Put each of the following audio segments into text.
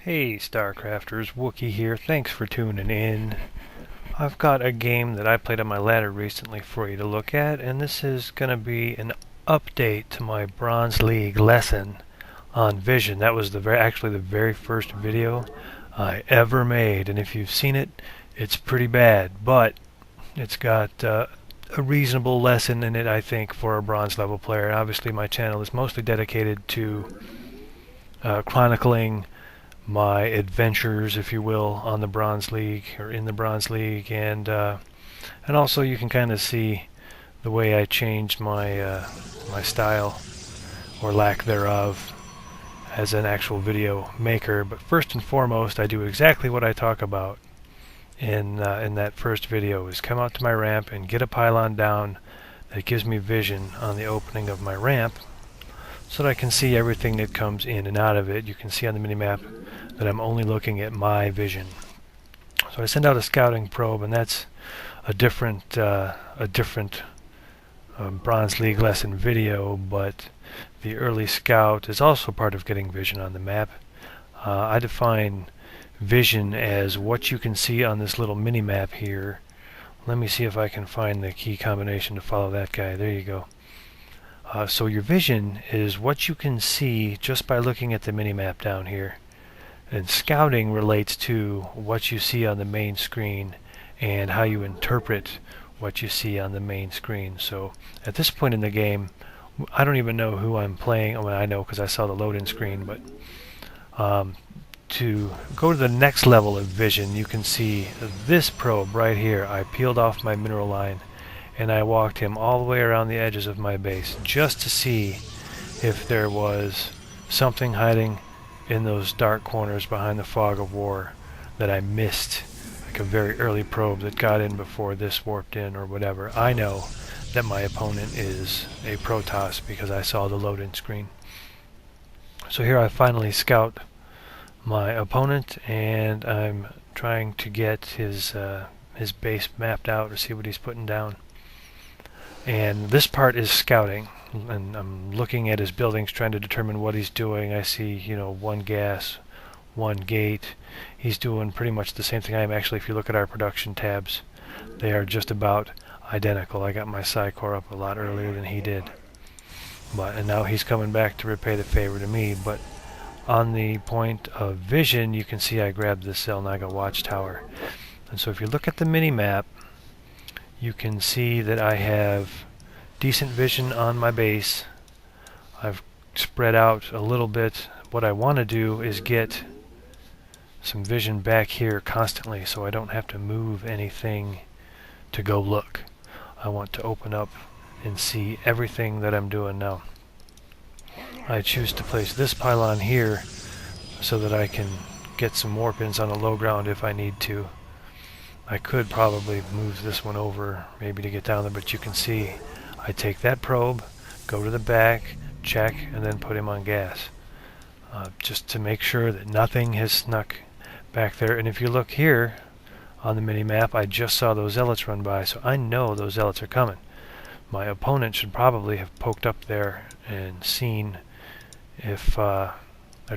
Hey StarCrafters, Wookie here. Thanks for tuning in. I've got a game that I played on my ladder recently for you to look at, and this is going to be an update to my Bronze League lesson on vision. That was actually the very first video I ever made, and if you've seen it, it's pretty bad, but it's got a reasonable lesson in it, I think, for a bronze level player. Obviously, my channel is mostly dedicated to chronicling my adventures, if you will, on the Bronze League or in the Bronze League, and also you can kind of see the way I changed my style or lack thereof as an actual video maker. But first and foremost, I do exactly what I talk about in that first video: is come out to my ramp and get a pylon down that gives me vision on the opening of my ramp, so that I can see everything that comes in and out of it. You can see on the minimap that I'm only looking at my vision. So I send out a scouting probe, and that's a different Bronze League lesson video, but the early scout is also part of getting vision on the map. I define vision as what you can see on this little mini-map here. Let me see if I can find the key combination to follow that guy. There you go. So your vision is what you can see just by looking at the mini-map down here. And scouting relates to what you see on the main screen and how you interpret what you see on the main screen. So at this point in the game, I don't even know who I'm playing. I mean, I know because I saw the load-in screen, but to go to the next level of vision, you can see this probe right here. I peeled off my mineral line and I walked him all the way around the edges of my base just to see if there was something hiding in those dark corners behind the fog of war that I missed, like a very early probe that got in before this warped in or whatever. I know that my opponent is a Protoss because I saw the load-in screen. So here I finally scout my opponent, and I'm trying to get his base mapped out or see what he's putting down. And this part is scouting, and I'm looking at his buildings, trying to determine what he's doing. I see, one gas, one gate. He's doing pretty much the same thing I am. Actually, if you look at our production tabs, they are just about identical. I got my psi core up a lot earlier than he did. And now he's coming back to repay the favor to me. But on the point of vision, you can see I grabbed the Selnaga watchtower. And so if you look at the mini-map, you can see that I have decent vision on my base. I've spread out a little bit. What I want to do is get some vision back here constantly so I don't have to move anything to go look. I want to open up and see everything that I'm doing now. I choose to place this pylon here so that I can get some warp-ins on the low ground if I need to. I could probably move this one over maybe to get down there, but you can see I take that probe, go to the back, check, and then put him on gas. Just to make sure that nothing has snuck back there. And if you look here on the mini-map, I just saw those zealots run by, so I know those zealots are coming. My opponent should probably have poked up there and seen if, or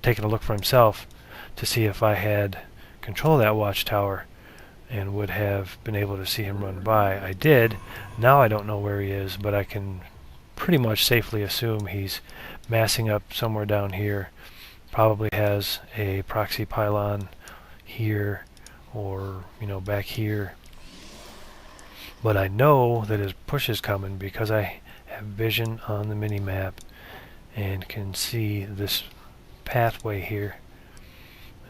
taken a look for himself to see if I had control of that watchtower, and would have been able to see him run by. I did. Now I don't know where he is, but I can pretty much safely assume he's massing up somewhere down here. Probably has a proxy pylon here or, back here. But I know that his push is coming because I have vision on the mini-map and can see this pathway here.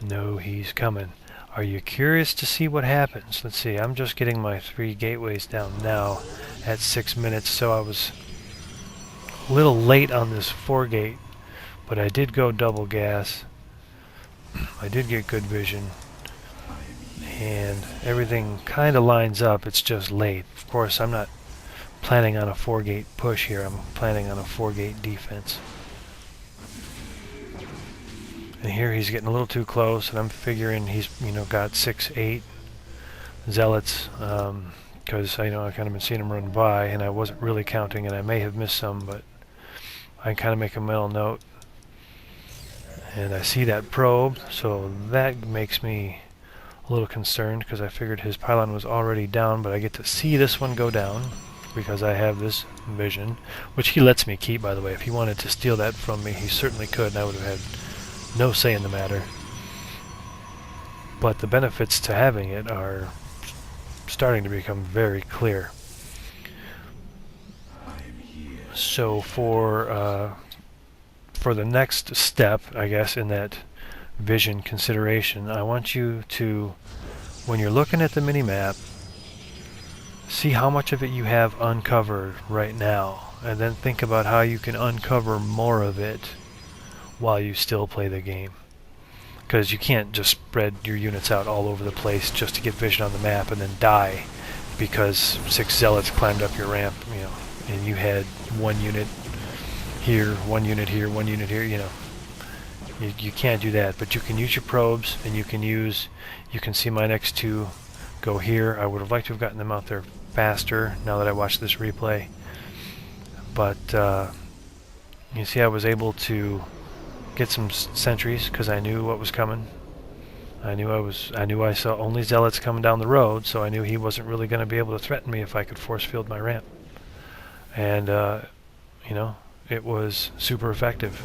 No, he's coming. Are you curious to see what happens? Let's see, I'm just getting my 3 gateways down now at 6 minutes, so I was a little late on this 4 gate, but I did go double gas. I did get good vision, and everything kind of lines up. It's just late. Of course, I'm not planning on a 4 gate push here. I'm planning on a 4 gate defense. And here he's getting a little too close, and I'm figuring he's, got 6-8 zealots, because I kind of been seeing him run by, and I wasn't really counting, and I may have missed some, but I kind of make a mental note. And I see that probe, so that makes me a little concerned because I figured his pylon was already down, but I get to see this one go down because I have this vision, which he lets me keep, by the way. If he wanted to steal that from me, he certainly could, and I would have had no say in the matter. But the benefits to having it are starting to become very clear. So for the next step, I guess, in that vision consideration, I want you to, when you're looking at the mini-map, see how much of it you have uncovered right now, and then think about how you can uncover more of it while you still play the game. Because you can't just spread your units out all over the place just to get vision on the map and then die because 6 zealots climbed up your ramp, and you had 1 unit here, 1 unit here, 1 unit here, You can't do that, but you can use your probes, and you can see my next 2 go here. I would have liked to have gotten them out there faster now that I watched this replay. But you see I was able to get some sentries because I knew what was coming. I knew I saw only zealots coming down the road, so I knew he wasn't really going to be able to threaten me if I could force field my ramp. And it was super effective.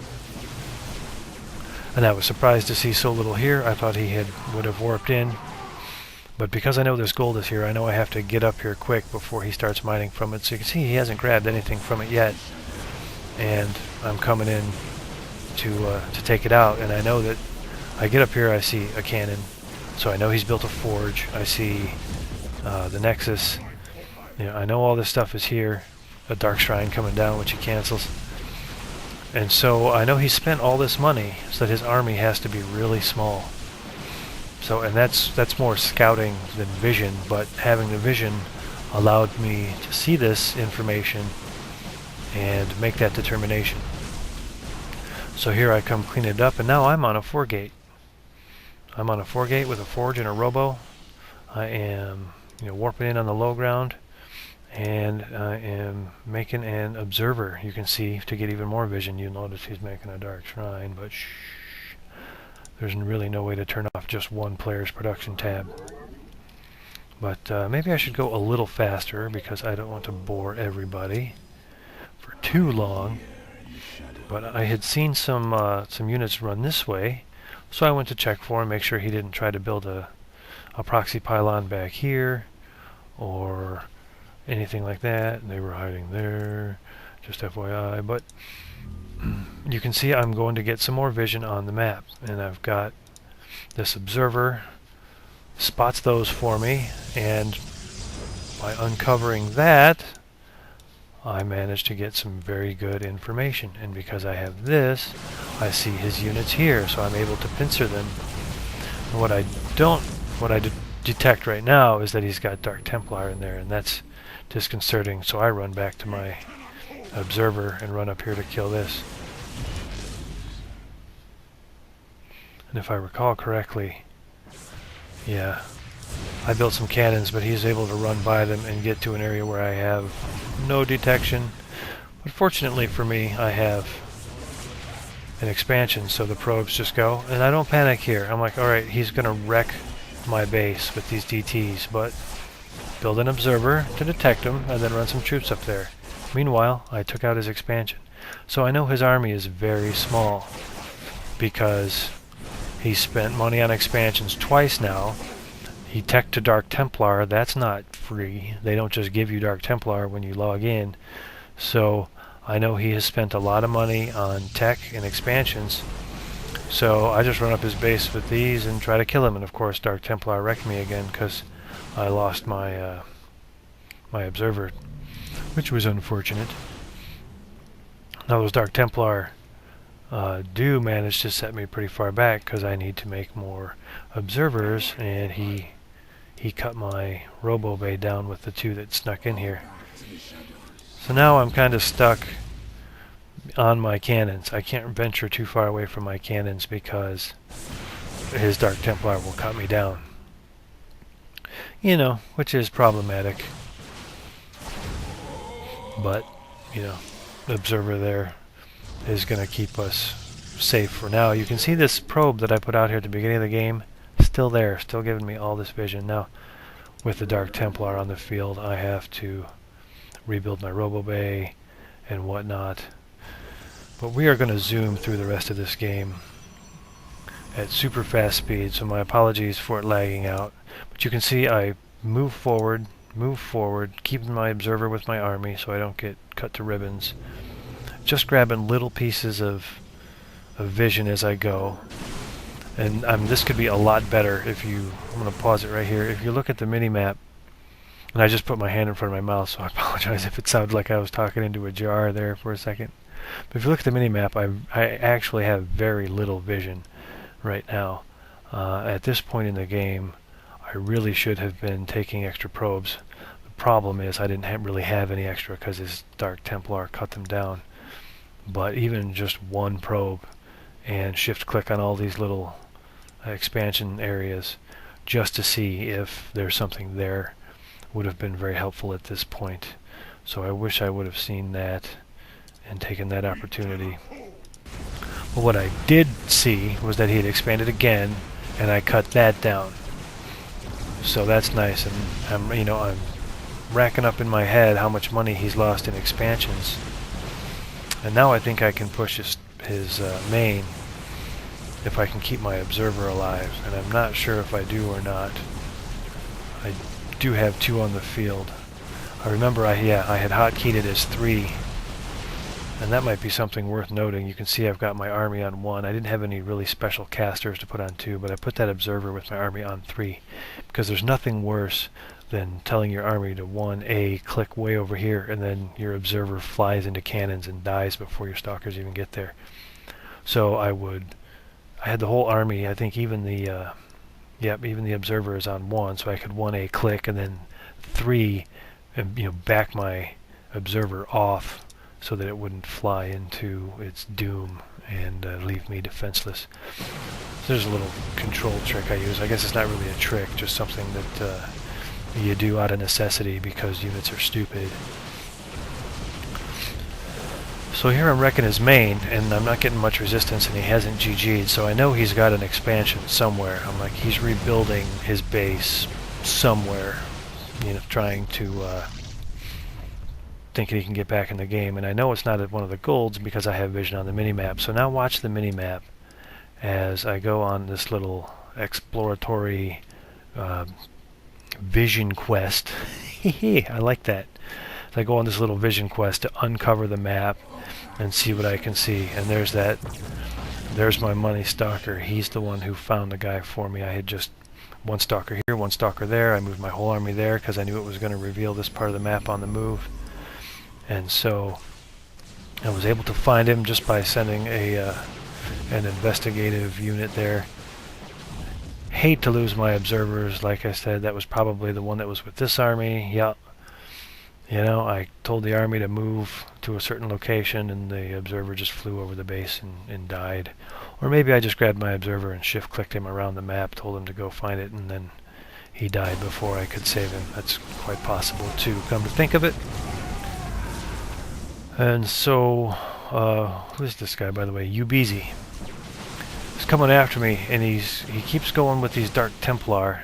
And I was surprised to see so little here. I thought he would have warped in. But because I know there's gold is here, I know I have to get up here quick before he starts mining from it. So you can see he hasn't grabbed anything from it yet. And I'm coming in to take it out. And I know that I get up here, I see a cannon. So I know he's built a forge. I see the Nexus. I know all this stuff is here. A Dark Shrine coming down, which he cancels. And so I know he spent all this money, so that his army has to be really small. So, and that's more scouting than vision, but having the vision allowed me to see this information and make that determination. So here I come clean it up, and now I'm on a 4-gate. I'm on a 4-gate with a forge and a robo. I am warping in on the low ground. And I am making an observer, you can see, to get even more vision. You notice he's making a Dark Shrine, but there's really no way to turn off just one player's production tab. But maybe I should go a little faster because I don't want to bore everybody for too long. But I had seen some units run this way, so I went to check for him, make sure he didn't try to build a proxy pylon back here, or anything like that. They were hiding there, just FYI. But you can see I'm going to get some more vision on the map, and I've got this observer spots those for me, and by uncovering that I managed to get some very good information. And because I have this, I see his units here, so I'm able to pincer them. And what I detect right now is that he's got Dark Templar in there, and that's disconcerting. So I run back to my observer and run up here to kill this. And if I recall correctly, yeah, I built some cannons, but he's able to run by them and get to an area where I have no detection. But fortunately for me, I have an expansion, so the probes just go, and I don't panic here. I'm like, alright, he's gonna wreck my base with these DTs, but build an observer to detect him and then run some troops up there. Meanwhile, I took out his expansion. So I know his army is very small because he spent money on expansions twice now. He teched to Dark Templar. That's not free. They don't just give you Dark Templar when you log in. So I know he has spent a lot of money on tech and expansions. So I just run up his base with these and try to kill him. And of course Dark Templar wrecked me again because I lost my my observer, which was unfortunate. Now those Dark Templar do manage to set me pretty far back because I need to make more observers, and he cut my Robo Bay down with the 2 that snuck in here. So now I'm kind of stuck on my cannons. I can't venture too far away from my cannons because his Dark Templar will cut me down. Which is problematic. But, the observer there is going to keep us safe for now. You can see this probe that I put out here at the beginning of the game, still there, still giving me all this vision. Now, with the Dark Templar on the field, I have to rebuild my Robo Bay and whatnot. But we are going to zoom through the rest of this game at super fast speed, so my apologies for it lagging out. But you can see I move forward, keeping my observer with my army so I don't get cut to ribbons. Just grabbing little pieces of vision as I go. And this could be a lot better if you... I'm going to pause it right here. If you look at the mini-map, and I just put my hand in front of my mouth, so I apologize if it sounded like I was talking into a jar there for a second. But if you look at the mini-map, I actually have very little vision right now. At this point in the game, I really should have been taking extra probes. The problem is I didn't really have any extra because his Dark Templar cut them down. But even just one probe and shift-click on all these little expansion areas just to see if there's something there would have been very helpful at this point. So I wish I would have seen that and taken that opportunity. But what I did see was that he had expanded again, and I cut that down. So that's nice, and I'm racking up in my head how much money he's lost in expansions. And now I think I can push his main if I can keep my observer alive, and I'm not sure if I do or not. I do have 2 on the field. I remember I had hotkeyed it as 3, and that might be something worth noting. You can see I've got my army on 1. I didn't have any really special casters to put on 2, but I put that observer with my army on 3, because there's nothing worse than telling your army to 1A, click way over here, and then your observer flies into cannons and dies before your stalkers even get there. So I had the whole army. I think even the even the observer is on 1, so I could 1A click and then 3, and back my observer off so that it wouldn't fly into its doom and leave me defenseless. So there's a little control trick I use. I guess it's not really a trick, just something that you do out of necessity because units are stupid. So here I'm wrecking his main, and I'm not getting much resistance, and he hasn't GG'd, so I know he's got an expansion somewhere. I'm like, he's rebuilding his base somewhere, trying to thinking he can get back in the game. And I know it's not at one of the golds because I have vision on the mini-map. So now watch the mini-map as I go on this little exploratory vision quest. I like that. I go on this little vision quest to uncover the map and see what I can see. And there's my money stalker. He's the one who found the guy for me. I had just 1 stalker here, 1 stalker there. I moved my whole army there because I knew it was going to reveal this part of the map on the move. And so I was able to find him just by sending an investigative unit there. Hate to lose my observers. Like I said, that was probably the one that was with this army. Yeah. I told the army to move to a certain location, and the observer just flew over the base and died. Or maybe I just grabbed my observer and shift-clicked him around the map, told him to go find it, and then he died before I could save him. That's quite possible, too, come to think of it. And so, who is this guy, by the way? Ubeezy. He's coming after me, and he keeps going with these Dark Templar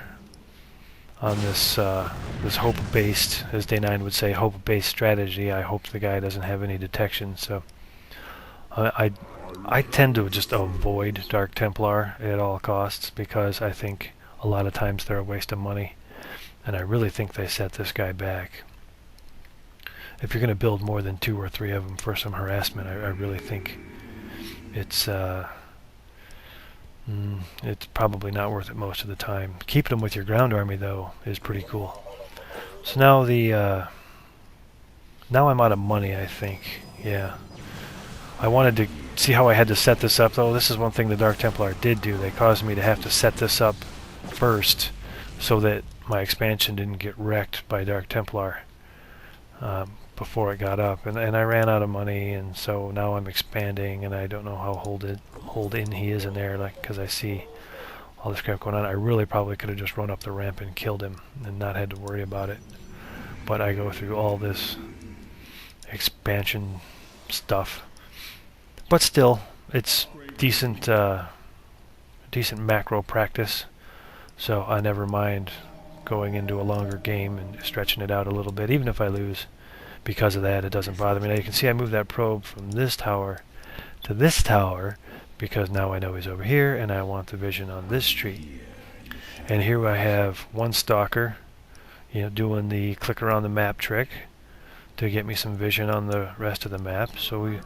on this hope-based, as Day 9 would say, hope-based strategy. I hope the guy doesn't have any detection. So I tend to just avoid Dark Templar at all costs because I think a lot of times they're a waste of money, and I really think they set this guy back. If you're going to build more than 2 or 3 of them for some harassment, I really think it's probably not worth it most of the time. Keeping them with your ground army, though, is pretty cool. So now now I'm out of money, I think. Yeah. I wanted to see how I had to set this up, though. This is one thing the Dark Templar did do. They caused me to have to set this up first so that my expansion didn't get wrecked by Dark Templar before it got up. And I ran out of money, and so now I'm expanding, and I don't know how hold in he is in there, because I see all this crap going on. I really probably could have just run up the ramp and killed him and not had to worry about it. But I go through all this expansion stuff. But still, it's decent decent macro practice, so I never mind going into a longer game and stretching it out a little bit. Even if I lose because of that, it doesn't bother me. Now you can see I moved that probe from this tower to this tower because now I know he's over here and I want the vision on this street. And here I have one stalker, doing the click around the map trick to get me some vision on the rest of the map. So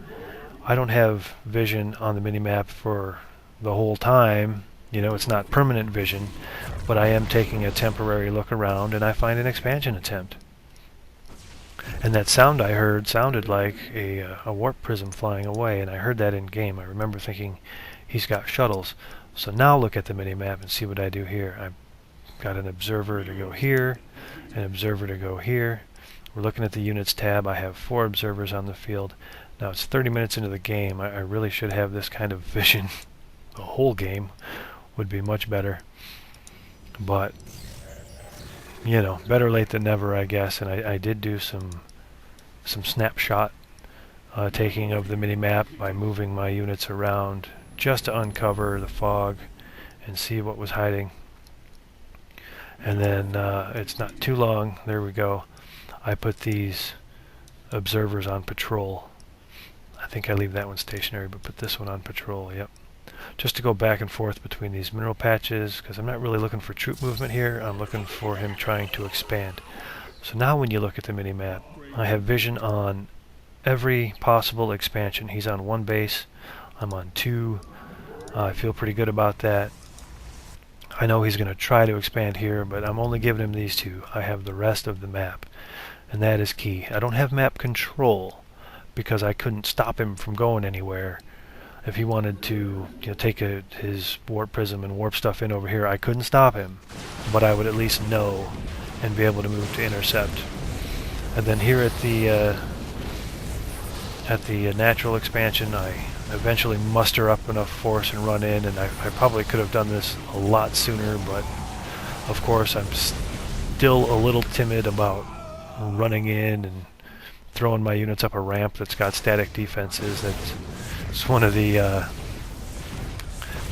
I don't have vision on the mini-map for the whole time. It's not permanent vision, but I am taking a temporary look around and I find an expansion attempt. And that sound I heard sounded like a warp prism flying away, and I heard that in game. I remember thinking he's got shuttles. So now look at the mini-map and see what I do here. I've got an observer to go here, an observer to go here. We're looking at the units tab. I have 4 observers on the field. Now it's 30 minutes into the game. I really should have this kind of vision. The whole game would be much better. But, better late than never, I guess. And I did do some snapshot taking of the mini-map by moving my units around just to uncover the fog and see what was hiding. And then it's not too long. There we go. I put these observers on patrol. I think I leave that one stationary, but put this one on patrol. Yep. Just to go back and forth between these mineral patches, because I'm not really looking for troop movement here. I'm looking for him trying to expand. So now when you look at the mini-map, I have vision on every possible expansion. He's on 1 base. I'm on 2. I feel pretty good about that. I know he's going to try to expand here, but I'm only giving him these 2. I have the rest of the map, and that is key. I don't have map control because I couldn't stop him from going anywhere. If he wanted to take his warp prism and warp stuff in over here, I couldn't stop him, but I would at least know and be able to move to intercept. And then here at the natural expansion, I eventually muster up enough force and run in, and I probably could have done this a lot sooner, but of course I'm still a little timid about running in and throwing my units up a ramp that's got static defenses. It's one of the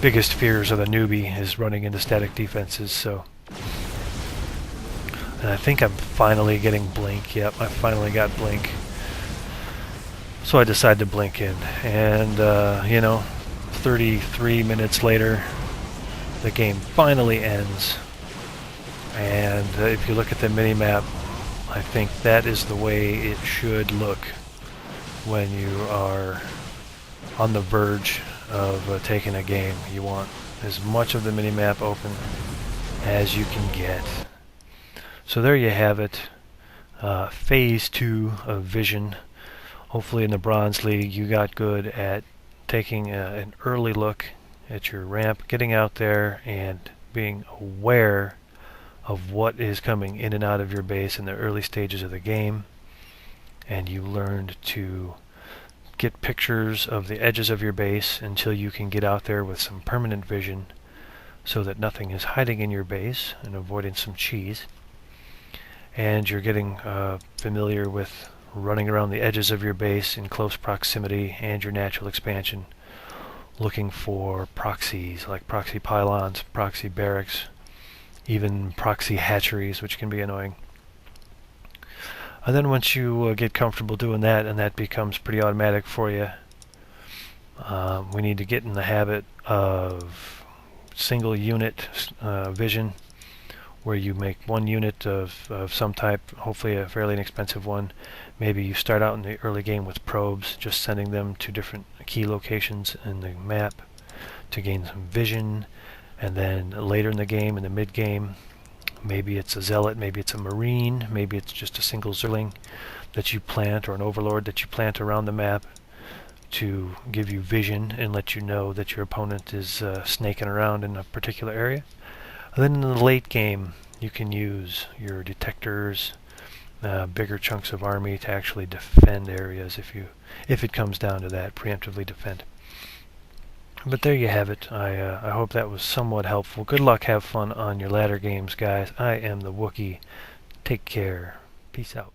biggest fears of the newbie, is running into static defenses. So, and I think I'm finally getting blink. Yep, I finally got blink. So I decided to blink in, and 33 minutes later, the game finally ends. And if you look at the mini-map, I think that is the way it should look when you are on the verge of taking a game. You want as much of the mini-map open as you can get. So there you have it. Phase 2 of Vision. Hopefully in the Bronze League you got good at taking an early look at your ramp, getting out there and being aware of what is coming in and out of your base in the early stages of the game. And you learned to get pictures of the edges of your base until you can get out there with some permanent vision so that nothing is hiding in your base and avoiding some cheese. And you're getting familiar with running around the edges of your base in close proximity and your natural expansion, looking for proxies like proxy pylons, proxy barracks, even proxy hatcheries, which can be annoying. And then once you get comfortable doing that, and that becomes pretty automatic for you, we need to get in the habit of single unit vision, where you make one unit of some type, hopefully a fairly inexpensive one. Maybe you start out in the early game with probes, just sending them to different key locations in the map to gain some vision. And then later in the game, in the mid-game, maybe it's a zealot, maybe it's a marine, maybe it's just a single zergling that you plant, or an overlord that you plant around the map to give you vision and let you know that your opponent is snaking around in a particular area. And then in the late game, you can use your detectors, bigger chunks of army to actually defend areas if it comes down to that, preemptively defend. But there you have it. I hope that was somewhat helpful. Good luck, have fun on your ladder games, guys. I am the Wookiee. Take care. Peace out.